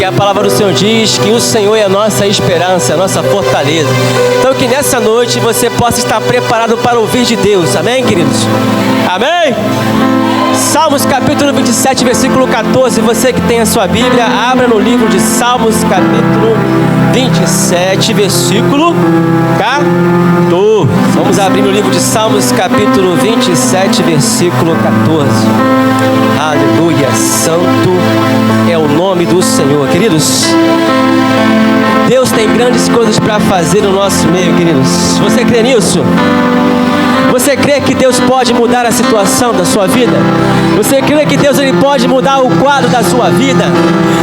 a palavra do Senhor diz que o Senhor é a nossa esperança, a nossa fortaleza. Então que nessa noite você possa estar preparado para ouvir de Deus, amém, queridos? Amém? Salmos capítulo 27, versículo 14, você que tem a sua Bíblia, abra no livro de Salmos capítulo 27, versículo 14. Vamos abrir no livro de Salmos capítulo 27, versículo 14. Aleluia, santo é o nome do Senhor, queridos. Deus tem grandes coisas para fazer no nosso meio, queridos. Você crê nisso? Você crê que Deus pode mudar a situação da sua vida? Você crê que Deus ele pode mudar o quadro da sua vida?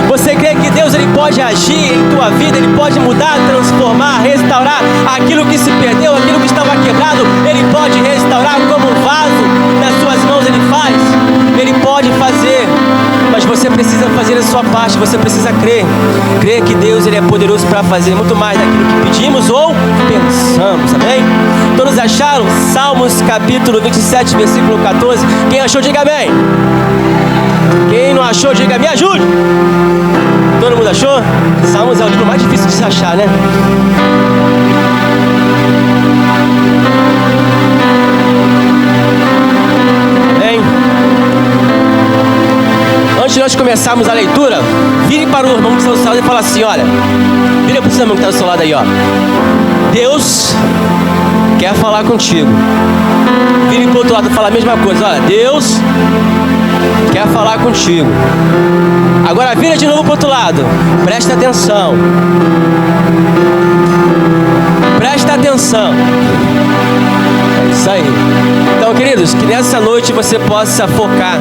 Você crê que Deus ele pode agir em tua vida? Ele pode mudar, transformar, restaurar aquilo que se perdeu, aquilo que estava quebrado? Ele pode restaurar como um vaso nas suas mãos ele faz? Ele pode fazer, mas você precisa fazer a sua parte, você precisa crer. Crer que Deus ele é poderoso para fazer muito mais daquilo que pedimos ou pensamos, amém? Todos acharam? Salmos capítulo 27, versículo 14. Quem achou, diga amém. Quem não achou, diga me ajude. Todo mundo achou? Salmos é o livro mais difícil de se achar, né? Amém? Antes de nós começarmos a leitura, vire para o irmão que está do seu lado e fala assim, olha, vira para o seu irmão que está do seu lado aí, ó. Deus quer falar contigo. Vire para o outro lado e fala a mesma coisa, olha, Deus quer falar contigo. Agora vira de novo para o outro lado, presta atenção. Presta atenção. É isso aí. Então, queridos, que nessa noite você possa focar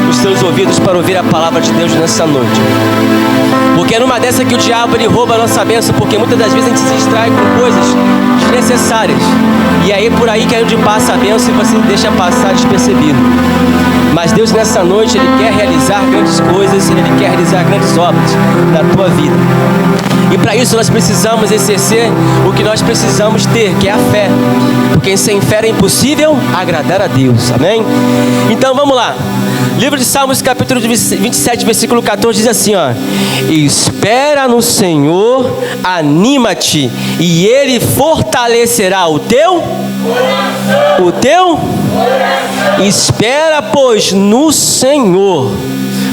os seus ouvidos para ouvir a palavra de Deus nessa noite. Porque é numa dessa que o diabo ele rouba a nossa bênção, porque muitas das vezes a gente se distrai com coisas desnecessárias. E aí por aí que é onde passa a bênção e você deixa passar despercebido. Mas Deus nessa noite ele quer realizar grandes coisas, ele quer realizar grandes obras na tua vida. E para isso nós precisamos exercer o que nós precisamos ter, que é a fé. Porque sem fé é impossível agradar a Deus, amém? Então vamos lá. Livro de Salmos capítulo 27, versículo 14 diz assim, ó: espera no Senhor, anima-te, e Ele fortalecerá o teu coração. O teu coração. Espera, pois, no Senhor.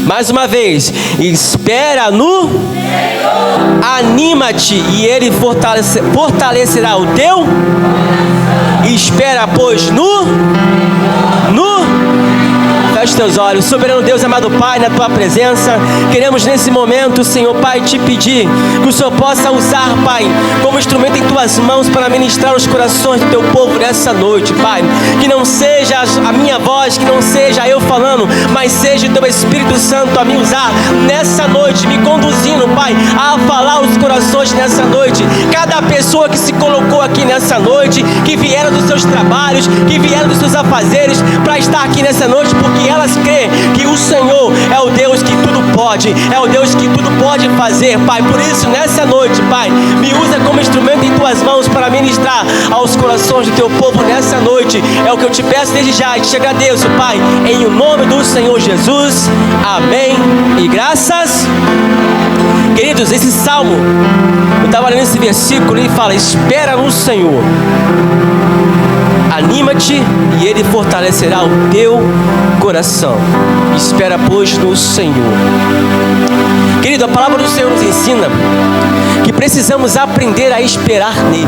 Mais uma vez, espera no Senhor. Anima-te, e Ele fortalecerá o teu coração. Espera, pois, no Feche teus olhos. Soberano Deus, amado Pai, na tua presença, queremos nesse momento, Senhor Pai, te pedir que o Senhor possa usar, Pai, como instrumento em tuas mãos para ministrar os corações do teu povo nessa noite, Pai. Que não seja a minha voz, que não seja eu falando, mas seja o teu Espírito Santo a me usar nessa noite, me conduzindo, Pai, a falar os corações nessa noite. Cada pessoa que se colocou aqui nessa noite, que vieram dos seus trabalhos, que vieram dos seus afazeres para estar aqui nessa noite, porque elas creem que o Senhor é o Deus que tudo pode, é o Deus que tudo pode fazer, Pai. Por isso, nessa noite, Pai, me usa como instrumento em tuas mãos para ministrar aos corações do teu povo nessa noite. É o que eu te peço desde já e te agradeço, Pai, em o nome do Senhor Jesus. Amém e graças. Queridos, esse salmo, eu estava lendo esse versículo e fala: espera no Senhor, anima-te e Ele fortalecerá o teu coração. Espera, pois, no Senhor. Querido, a palavra do Senhor nos ensina que precisamos aprender a esperar nele,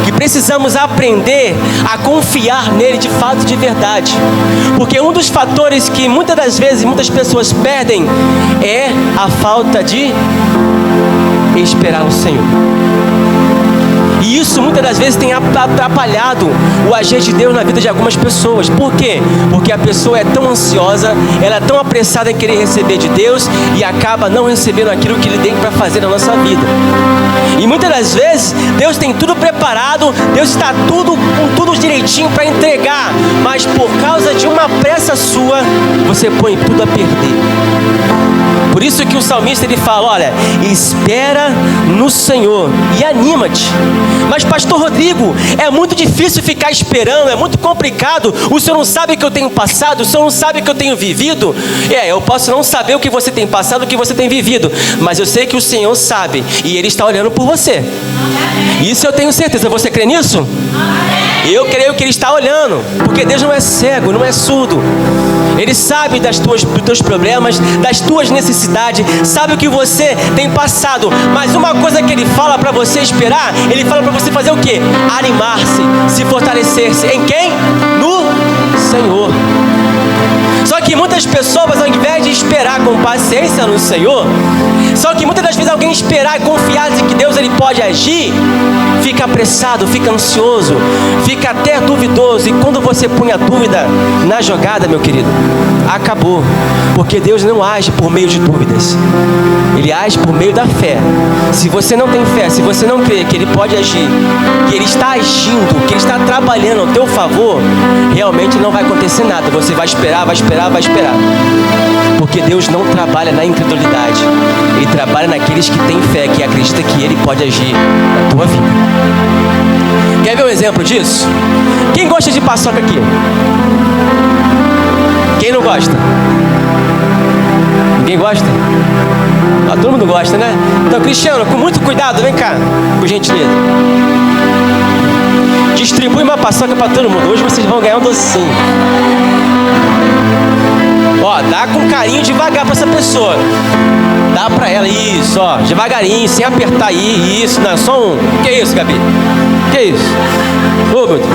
que precisamos aprender a confiar nele de fato, de verdade. Porque um dos fatores que muitas das vezes muitas pessoas perdem é a falta de esperar no Senhor. E isso muitas das vezes tem atrapalhado o agir de Deus na vida de algumas pessoas. Por quê? Porque a pessoa é tão ansiosa, ela é tão apressada em querer receber de Deus e acaba não recebendo aquilo que Ele tem para fazer na nossa vida. E muitas das vezes Deus tem tudo preparado, Deus está com tudo direitinho para entregar, mas por causa de uma pressa sua, você põe tudo a perder. Por isso que o salmista ele fala, olha, espera no Senhor e anima-te. Mas pastor Rodrigo, é muito difícil ficar esperando, é muito complicado, o senhor não sabe o que eu tenho passado, o senhor não sabe o que eu tenho vivido. Eu posso não saber o que você tem passado, o que você tem vivido, mas eu sei que o Senhor sabe e Ele está olhando por você. Isso eu tenho certeza. Você crê nisso? Eu creio que Ele está olhando, porque Deus não é cego, não é surdo. Ele sabe dos teus problemas, das tuas necessidades, sabe o que você tem passado. Mas uma coisa que Ele fala para você esperar, Ele fala para você fazer o quê? Animar-se, se fortalecer-se. Em quem? No Senhor. Só que muitas pessoas, ao invés de esperar com paciência no Senhor, só que muitas das vezes alguém esperar e confiar em que Deus ele pode agir, fica apressado, fica ansioso, fica até duvidoso. E quando você põe a dúvida na jogada, meu querido, acabou. Porque Deus não age por meio de dúvidas, Ele age por meio da fé. Se você não tem fé, se você não crê que Ele pode agir, que Ele está agindo, que Ele está trabalhando ao teu favor, realmente não vai acontecer nada. Você vai esperar, vai esperar, vai esperar. Porque Deus não trabalha na incredulidade, Ele trabalha naqueles que têm fé, que acreditam que Ele pode agir na tua vida. Quer ver um exemplo disso? Quem gosta de paçoca aqui? Quem não gosta? Ninguém gosta? Todo mundo gosta, né? Então, Cristiano, com muito cuidado, vem cá, por gentileza. Distribui uma paçoca para todo mundo. Hoje vocês vão ganhar um docinho. Ó, dá com carinho devagar para essa pessoa. Dá para ela, isso, ó, devagarinho, sem apertar aí, isso, não, só um. Que isso, Gabi? Que isso? Ô, meu Deus.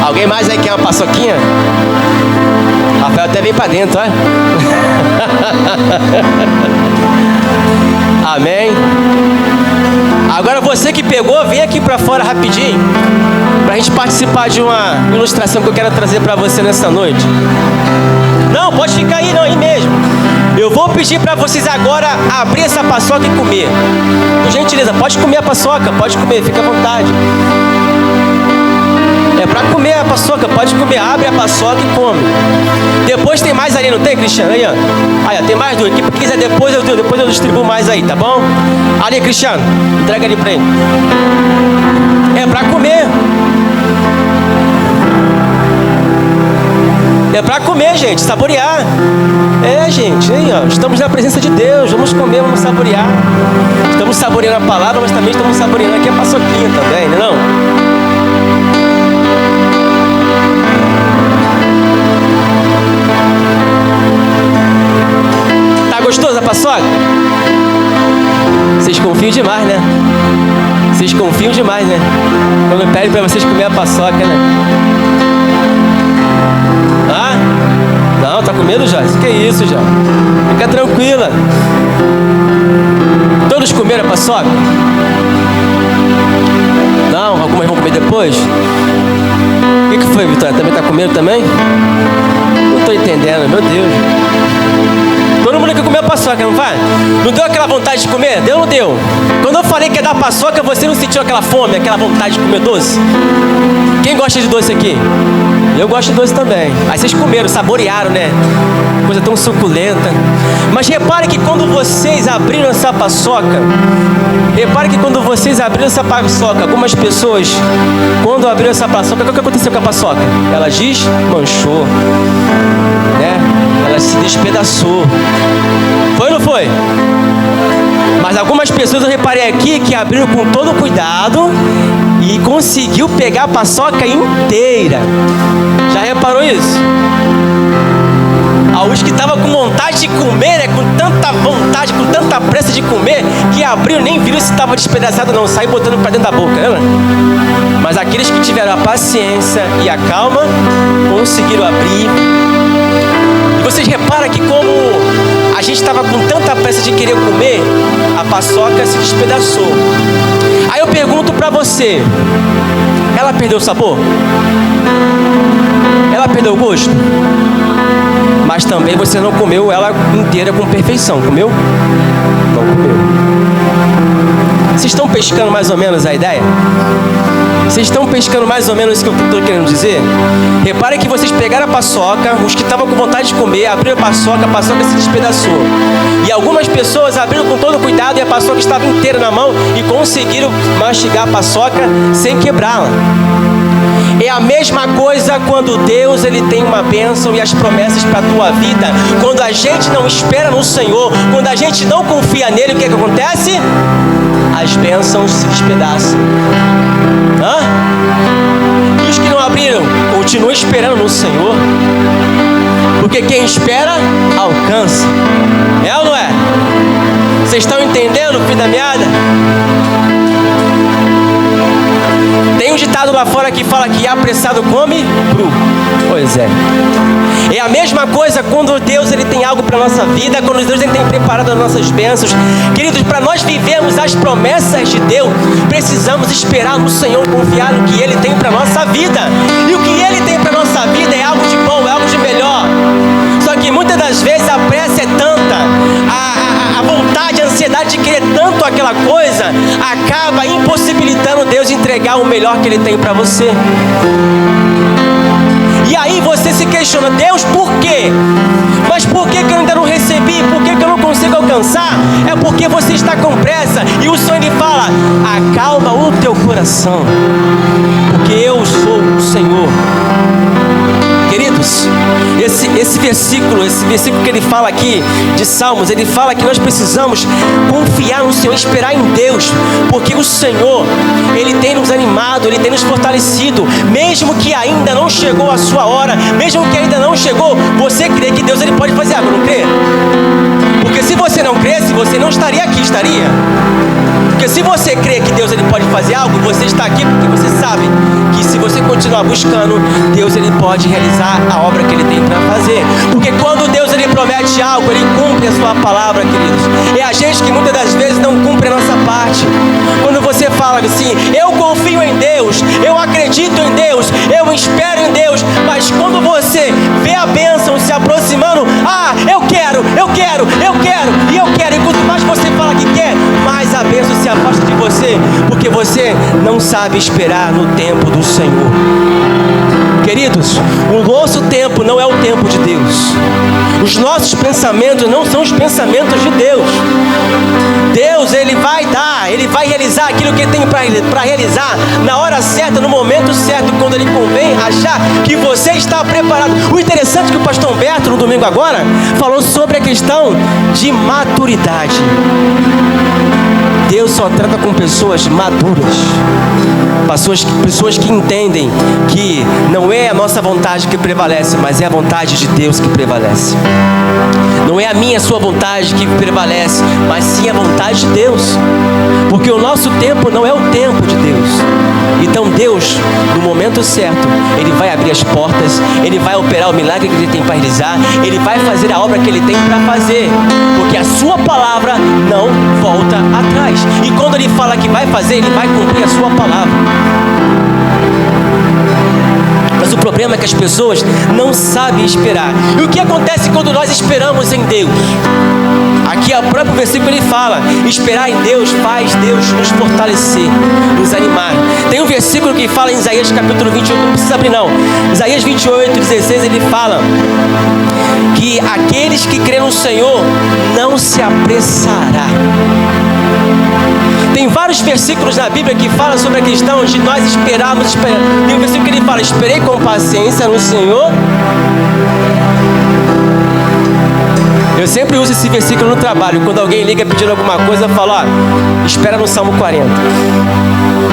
Alguém mais aí quer uma paçoquinha? Rafael até vem para dentro, ó. Amém. Agora você que pegou, vem aqui para fora rapidinho, para a gente participar de uma ilustração que eu quero trazer para você nessa noite. Não, pode ficar aí, não, aí mesmo. Eu vou pedir para vocês agora abrir essa paçoca e comer. Por gentileza, pode comer a paçoca, pode comer, fica à vontade. É para comer a paçoca, pode comer, abre a paçoca e come. Depois tem mais ali, não tem, Cristiano? Aí, ó. Aí, ó, tem mais duas. Quem quiser depois eu distribuo mais aí, tá bom? Ali, Cristiano, entrega ali para ele. É para comer. É para comer, gente, saborear. Gente, aí, ó, estamos na presença de Deus, vamos comer, vamos saborear. Estamos saboreando a palavra, mas também estamos saboreando aqui a paçoquinha também, não é não? Tá gostoso a paçoca? Vocês confiam demais, né? Vocês confiam demais, né? Quando pedem para vocês comer a paçoca, né? Ah? Não, tá com medo, Joyce? Que isso, Joyce? Fica tranquila. Todos comeram a paçoca? Não? Algumas vão comer depois? O que foi, Vitória? Também tá com medo também? Não tô entendendo, meu Deus. Todo mundo quer comer a paçoca, não vai? Não deu aquela vontade de comer? Deu ou não deu? Quando eu falei que ia dar paçoca, você não sentiu aquela fome, aquela vontade de comer doce? Quem gosta de doce aqui? Eu gosto de doce também. Aí vocês comeram, saborearam, né? Coisa tão suculenta. Mas repare que quando vocês abriram essa paçoca, algumas pessoas, quando abriram essa paçoca, o que aconteceu com a paçoca? Ela desmanchou, né? Ela se despedaçou. Foi ou não foi? Mas algumas pessoas, eu reparei aqui, que abriram com todo cuidado e conseguiu pegar a paçoca inteira. Já reparou isso? Alguns que estavam com vontade de comer, né? Com tanta vontade, com tanta pressa de comer, que abriu, nem viram se estava despedaçado não, saiu botando para dentro da boca, né? Mas aqueles que tiveram a paciência e a calma, conseguiram abrir. E vocês reparam que como a gente estava com tanta pressa de querer comer, a paçoca se despedaçou. Aí eu pergunto para você, ela perdeu o sabor? Ela perdeu o gosto? Mas também você não comeu ela inteira com perfeição, comeu? Não comeu. Vocês estão pescando mais ou menos a ideia? Vocês estão pescando mais ou menos o que eu estou querendo dizer? Reparem que vocês pegaram a paçoca, os que estavam com vontade de comer, abriram a paçoca se despedaçou. E algumas pessoas abriram com todo cuidado e a paçoca estava inteira na mão e conseguiram mastigar a paçoca sem quebrá-la. É a mesma coisa quando Deus ele tem uma bênção e as promessas para a tua vida. Quando a gente não espera no Senhor, quando a gente não confia nele, o que acontece? As bênçãos se despedaçam. E os que não abriram, continuam esperando no Senhor. Porque quem espera, alcança. É ou não é? Vocês estão entendendo, filho da meada? Tem um ditado lá fora que fala que apressado come cru. Pois é. É a mesma coisa quando Deus ele tem algo para a nossa vida, quando Deus ele tem preparado as nossas bênçãos. Queridos, para nós vivermos as promessas de Deus, precisamos esperar no Senhor, confiar no que Ele tem para a nossa vida. E o que Ele tem para a nossa vida é algo de bom, é algo de melhor. Só que muitas das vezes a pressa é tanta, a vontade, a ansiedade de querer tanto aquela coisa, acaba impossibilitando Deus entregar o melhor que Ele tem para você. E aí você se questiona, Deus, por quê? Mas por que eu ainda não recebi? Por que eu não consigo alcançar? É porque você está com pressa. E o Senhor ele fala, acalma o teu coração, porque eu sou o Senhor. Queridos, esse versículo que ele fala aqui de Salmos, ele fala que nós precisamos confiar no Senhor, esperar em Deus, porque o Senhor, ele tem nos animado, ele tem nos fortalecido, mesmo que ainda não chegou a sua hora, mesmo que ainda não chegou, você crê que Deus ele pode fazer algo, não crê? Porque se você não cresce, você não estaria aqui, estaria? Porque se você crê que Deus ele pode fazer algo, você está aqui porque você sabe que se você continuar buscando, Deus ele pode realizar a obra que ele tem para fazer. Porque quando Deus ele promete algo, ele cumpre a sua palavra, queridos. É a gente que muitas das vezes não cumpre a nossa parte. Quando você fala assim, eu confio em Deus, eu acredito em Deus, eu espero em Deus, mas quando você vê a bênção se aproximando, eu quero, e quanto mais você fala que quer, mais a bênção se afasta de você, porque você não sabe esperar no tempo do Senhor. Queridos, o nosso tempo não é o tempo de Deus. Os nossos pensamentos não são os pensamentos de Deus. Deus, ele vai dar, ele vai realizar aquilo que ele tem para realizar na hora certa, no momento certo, quando ele convém achar que você está preparado. O interessante é que o pastor Humberto, no domingo agora, falou sobre a questão de maturidade. Deus só trata com pessoas maduras, pessoas que entendem que não é a nossa vontade que prevalece, mas é a vontade de Deus que prevalece. Não é a minha, a sua vontade que prevalece, mas sim a vontade de Deus, porque o nosso tempo não é o tempo de Deus. Então Deus, no momento certo, Ele vai abrir as portas, Ele vai operar o milagre que Ele tem para realizar, Ele vai fazer a obra que Ele tem para fazer, porque a sua palavra não volta atrás. E quando Ele fala que vai fazer, Ele vai cumprir a sua palavra. Mas o problema é que as pessoas não sabem esperar. E o que acontece quando nós esperamos em Deus? Aqui o próprio versículo ele fala, esperar em Deus faz Deus nos fortalecer, nos animar. Tem um versículo que fala em Isaías capítulo 28, não precisa abrir não. Isaías 28, 16, ele fala que aqueles que creem no Senhor não se apressará. Tem vários versículos na Bíblia que falam sobre a questão de nós esperarmos. Tem um versículo que ele fala, esperei com paciência no Senhor. Eu sempre uso esse versículo no trabalho. Quando alguém liga pedindo alguma coisa, eu falo, espera no Salmo 40.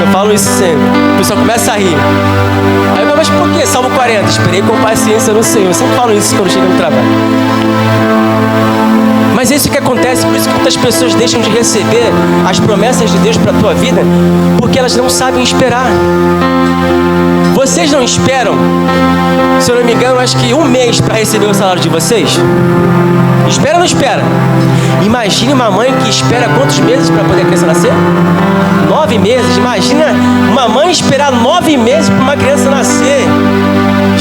Eu falo isso sempre. O pessoal começa a rir. Aí eu falo, mas por que Salmo 40? Esperei com paciência no Senhor. Eu sempre falo isso quando chego no trabalho. Mas é isso que acontece, por isso que muitas pessoas deixam de receber as promessas de Deus para a tua vida, porque elas não sabem esperar. Vocês não esperam, se eu não me engano, acho que 1 mês para receber o salário de vocês? Espera ou não espera? Imagine uma mãe que espera quantos meses para poder a criança nascer? 9 meses. Imagina uma mãe esperar 9 meses para uma criança nascer.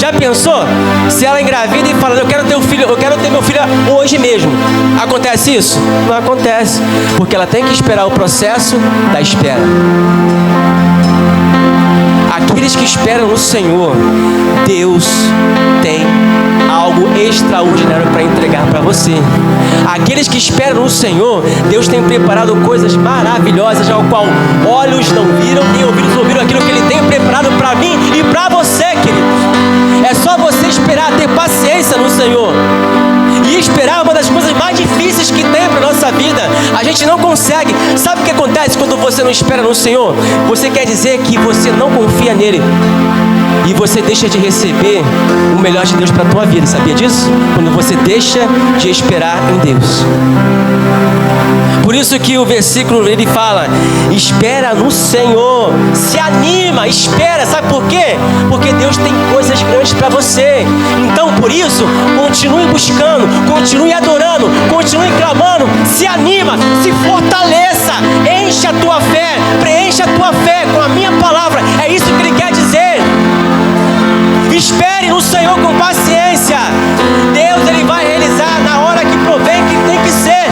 Já pensou? Se ela engravida e fala, eu quero ter meu filho hoje mesmo. Acontece isso? Não acontece, porque ela tem que esperar o processo da espera. Aqueles que esperam no Senhor, Deus tem algo extraordinário para entregar para você. Aqueles que esperam no Senhor, Deus tem preparado coisas maravilhosas, ao qual olhos não viram, nem ouvidos ouviram aquilo que Ele tem preparado para mim e para você, queridos. É só você esperar, ter paciência no Senhor. E esperar é uma das coisas mais difíceis que tem para nossa vida. A gente não consegue. Sabe o que acontece quando você não espera no Senhor? Você quer dizer que você não confia nele. E você deixa de receber o melhor de Deus para a tua vida. Sabia disso? Quando você deixa de esperar em Deus. Por isso que o versículo ele fala: espera no Senhor, se anima, espera. Sabe por quê? Porque Deus tem coisas grandes para você. Então por isso, continue buscando, continue adorando, continue clamando, se anima, se fortaleça, enche a tua fé, preencha a tua fé com a minha palavra. É isso que Ele quer dizer. Espere no Senhor com paciência. Deus ele vai realizar na hora que provém que tem que ser.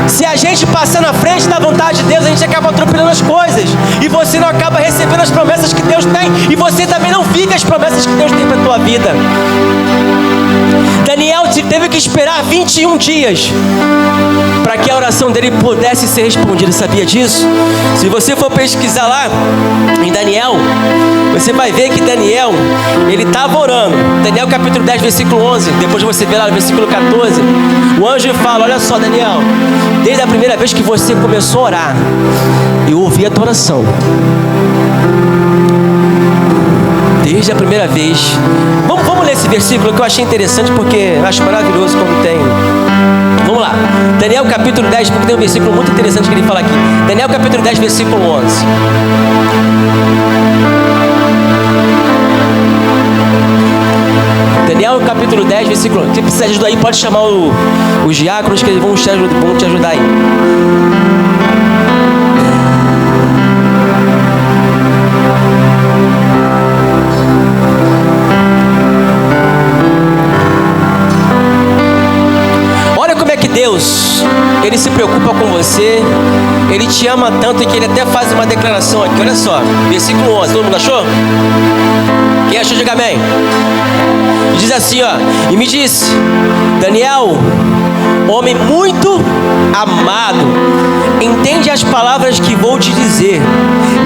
Se a gente passar na frente da vontade de Deus, a gente acaba atropelando as coisas. E você não acaba recebendo as promessas que Deus tem. E você também não vive as promessas que Deus tem para a tua vida. Daniel teve que esperar 21 dias para que a oração dele pudesse ser respondida. Sabia disso? Se você for pesquisar lá em Daniel, você vai ver que Daniel, ele estava orando. Daniel capítulo 10, versículo 11. Depois você vê lá no versículo 14. O anjo fala: olha só, Daniel, desde a primeira vez que você começou a orar, eu ouvi a tua oração. Desde a primeira vez. Vamos ler esse versículo que eu achei interessante, porque acho maravilhoso como tem. Vamos lá. Daniel capítulo 10, porque tem um versículo muito interessante que ele fala aqui. Daniel capítulo 10, versículo 11. Daniel capítulo 10, versículo 11. Se precisar de ajuda aí, pode chamar os diáconos, que eles vão te ajudar aí. Deus, Ele se preocupa com você. Ele te ama tanto que Ele até faz uma declaração aqui. Olha só, versículo 11. Todo mundo achou? Quem achou, diga amém. Diz assim, ó: e me disse, Daniel, homem muito amado, entende as palavras que vou te dizer.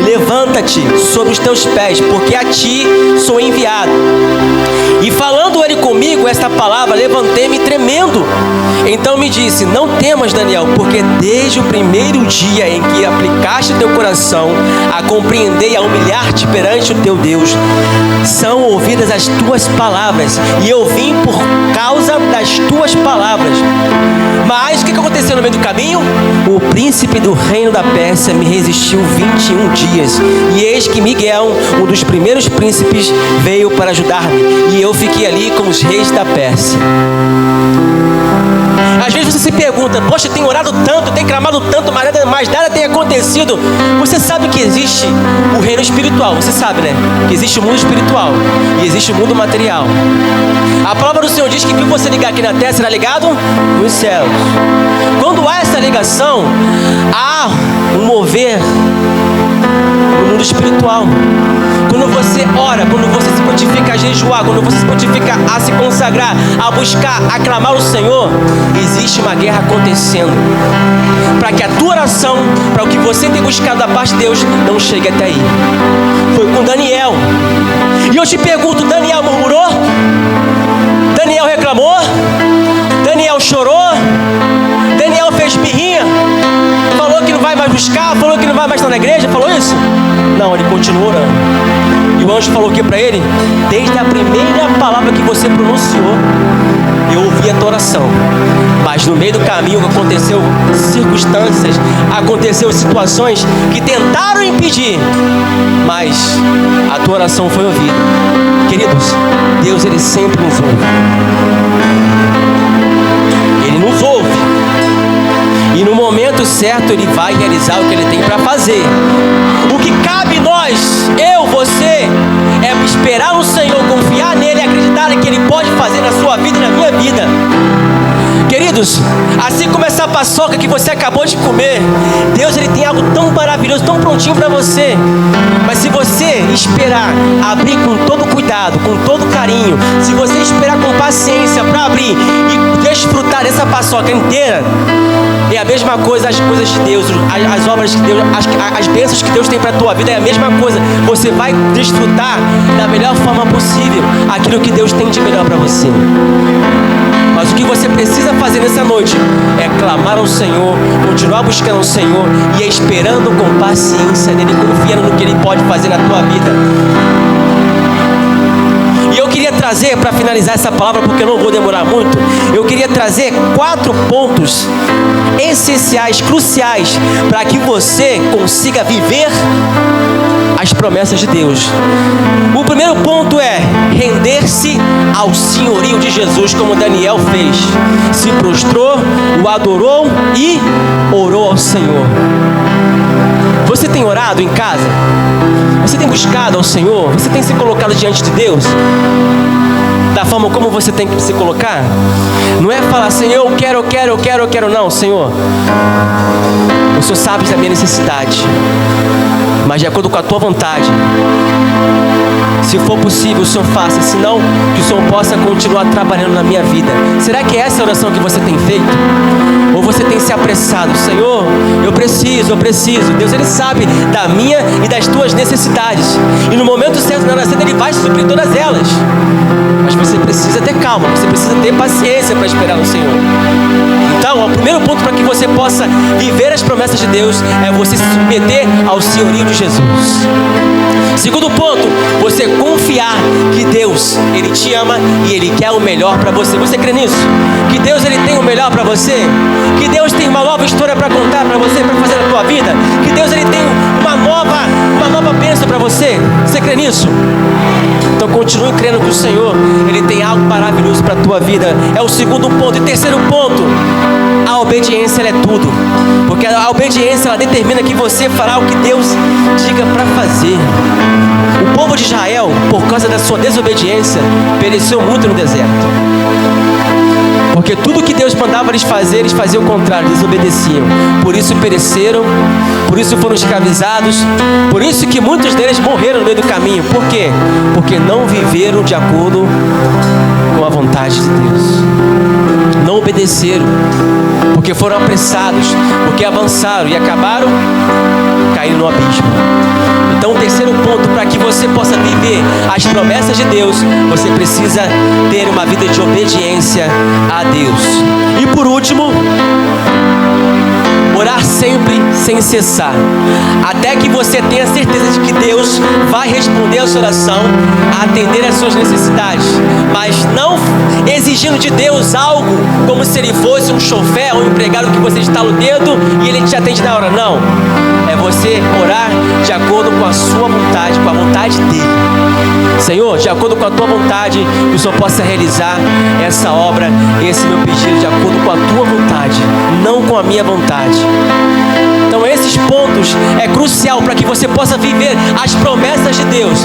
Levanta-te sobre os teus pés, porque a ti sou enviado. E falando ele comigo esta palavra, levantei-me tremendo. Então me disse: não temas, Daniel, porque desde o primeiro dia em que aplicaste teu coração a compreender e a humilhar-te perante o teu Deus, são ouvidas as tuas palavras, e eu vim por causa das tuas palavras. Mas o que aconteceu no meio do caminho? O príncipe do reino da Pérsia me resistiu 21 dias, e eis que Miguel, um dos primeiros príncipes, veio para ajudar-me, e eu fiquei ali com os reis da Pérsia. Às vezes você se pergunta: poxa, eu tenho orado tanto, tenho clamado tanto, mas nada tem acontecido. Você sabe que existe o reino espiritual, você sabe, né? Que existe o mundo espiritual e existe o mundo material. A palavra do Senhor diz que o que você ligar aqui na terra será ligado nos céus. Quando há essa ligação, há um mover no mundo espiritual. Quando você ora, quando você se prontifica a jejuar, quando você se prontifica a se consagrar, a buscar, a clamar o Senhor, existe uma guerra acontecendo, para que a tua oração, para o que você tem buscado da parte de Deus, não chegue até aí. Foi com Daniel. E eu te pergunto: Daniel murmurou? Daniel reclamou? Daniel chorou? Daniel fez birrinha? Falou que não vai mais buscar? Falou que não vai mais estar na igreja? Falou isso? Não, ele continuou orando. E o anjo falou o que para ele? Desde a primeira palavra que você pronunciou, eu ouvi a tua oração. Mas no meio do caminho aconteceu circunstâncias, aconteceu situações que tentaram impedir, mas a tua oração foi ouvida. Queridos, Deus ele sempre nos ouve. Ele nos ouve. E no momento certo Ele vai realizar o que Ele tem para fazer. O que cabe nós, eu, você, é esperar no Senhor com Queridos, assim como essa paçoca que você acabou de comer, Deus ele tem algo tão maravilhoso, tão prontinho para você. Mas se você esperar, abrir com todo cuidado, com todo carinho, se você esperar com paciência para abrir e desfrutar dessa paçoca inteira, é a mesma coisa as coisas de Deus, as obras de Deus, as bênçãos que Deus tem para a tua vida, é a mesma coisa. Você vai desfrutar da melhor forma possível aquilo que Deus tem de melhor para você. Mas o que você precisa fazer nessa noite é clamar ao Senhor, continuar buscando o Senhor e esperando com paciência nele, confiando no que Ele pode fazer na tua vida. E eu queria trazer, para finalizar essa palavra, porque eu não vou demorar muito, eu queria trazer 4 pontos essenciais, cruciais, para que você consiga viver as promessas de Deus. O primeiro ponto é render-se ao senhorio de Jesus, como Daniel fez. Se prostrou, o adorou e orou ao Senhor. Você tem orado em casa? Você tem buscado ao Senhor? Você tem se colocado diante de Deus da forma como você tem que se colocar? Não é falar, Senhor, eu quero, não, Senhor, o Senhor sabe da minha necessidade, mas de acordo com a tua vontade, se for possível, o Senhor faça, senão que o Senhor possa continuar trabalhando na minha vida. Será que essa é a oração que você tem feito? Ou você tem se apressado? Senhor, eu preciso. Deus, Ele sabe da minha e das tuas necessidades, e no momento certo, na hora certa, Ele vai suprir todas elas. Mas você precisa ter calma, você precisa ter paciência para esperar no Senhor. Então, o primeiro ponto para que você possa viver as promessas de Deus é você se submeter ao senhorio de Jesus. Segundo ponto, você confiar que Deus, Ele te ama e Ele quer o melhor para você. Você crê nisso? Que Deus, Ele tem o melhor para você? Que Deus tem uma nova história para contar para você, para fazer na tua vida? Que Deus, Ele tem uma nova bênção para você? Você crê nisso? Então continue crendo que o Senhor, Ele tem algo maravilhoso para a tua vida. É o segundo ponto. E terceiro ponto, a obediência, ela é tudo. Porque a obediência, ela determina que você fará o que Deus diga para fazer. O povo de Israel, por causa da sua desobediência, pereceu muito no deserto. Porque tudo que Deus mandava eles faziam o contrário, desobedeciam. Por isso pereceram, por isso foram escravizados, por isso que muitos deles morreram no meio do caminho. Por quê? Porque não viveram de acordo com a vontade de Deus. Não obedeceram, porque foram apressados, porque avançaram e acabaram caindo no abismo. Então, o terceiro ponto, para que você possa viver as promessas de Deus, você precisa ter uma vida de obediência a Deus. E por último, orar sempre sem cessar, até que você tenha certeza de que Deus vai responder a sua oração, atender às suas necessidades, mas não exigindo de Deus algo como se Ele fosse um chofer ou um empregado que você estala o dedo e Ele te atende na hora. Não, é você orar de acordo com a sua vontade, com a vontade dEle. Senhor, de acordo com a tua vontade, que o Senhor possa realizar essa obra, esse meu pedido, de acordo com a tua vontade, não com a minha vontade. Então esses pontos é crucial para que você possa viver as promessas de Deus.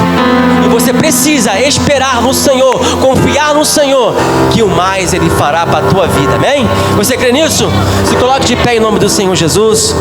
E você precisa esperar no Senhor, confiar no Senhor, que o mais Ele fará para a tua vida, amém? Você crê nisso? Se coloque de pé em nome do Senhor Jesus.